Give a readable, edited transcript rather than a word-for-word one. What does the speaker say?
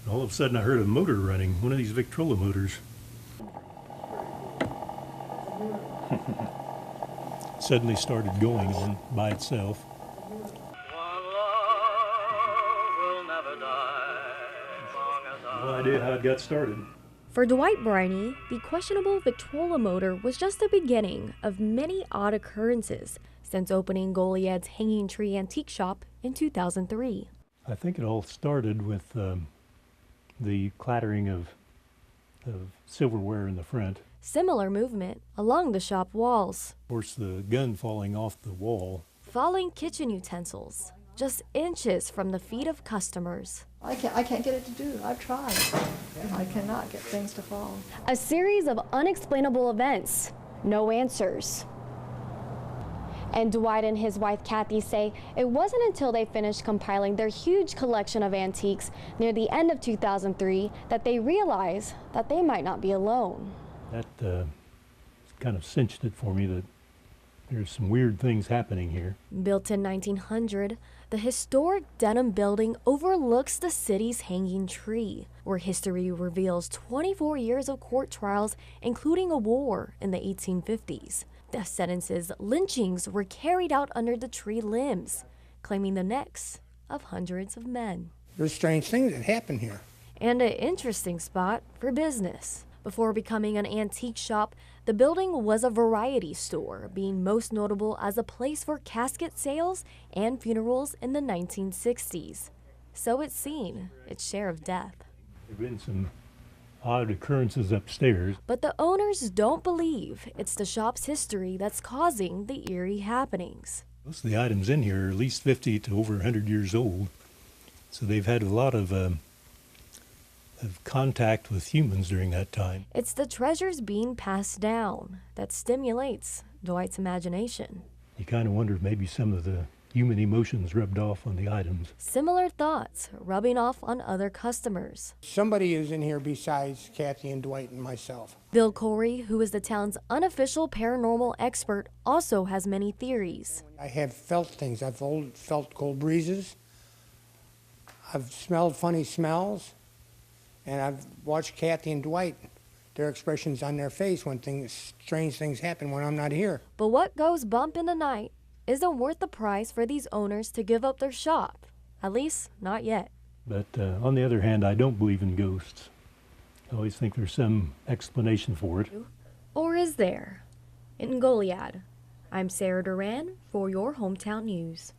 All of a sudden I heard a motor running, one of these Victrola motors. Suddenly started going on by itself. No idea how it got started. For Dwight Briney, the questionable Victrola motor was just the beginning of many odd occurrences since opening Goliad's hanging tree antique shop in 2003. I think it all started with the clattering of silverware in the front. Similar movement along the shop walls. Of course, the gun falling off the wall. Falling kitchen utensils, just inches from the feet of customers. I can't get it to do. I've tried. I cannot get things to fall. A series of unexplainable events, no answers. And Dwight and his wife Kathy say it wasn't until they finished compiling their huge collection of antiques near the end of 2003 that they realized that they might not be alone. That kind of cinched it for me that there's some weird things happening here. Built in 1900, the historic Denham building overlooks the city's hanging tree, where history reveals 24 years of court trials, including a war in the 1850s. Death sentences, lynchings were carried out under the tree limbs, claiming the necks of hundreds of men. There's strange things that happen here. And an interesting spot for business. Before becoming an antique shop, the building was a variety store, being most notable as a place for casket sales and funerals in the 1960s. So it's seen its share of death. There have been some odd occurrences upstairs. But the owners don't believe it's the shop's history that's causing the eerie happenings. Most of the items in here are at least 50 to over 100 years old. So they've had a lot of contact with humans during that time. It's the treasures being passed down that stimulates Dwight's imagination. You kind of wonder if maybe some of the human emotions rubbed off on the items. Similar thoughts rubbing off on other customers. Somebody is in here besides Kathy and Dwight and myself. Bill Corey, who is the town's unofficial paranormal expert, also has many theories. I have felt things. I've felt cold breezes. I've smelled funny smells. And I've watched Kathy and Dwight, their expressions on their face when strange things happen when I'm not here. But what goes bump in the night isn't worth the price for these owners to give up their shop. At least, not yet. But on the other hand, I don't believe in ghosts. I always think there's some explanation for it. Or is there? In Goliad, I'm Sarah Duran for your Hometown News.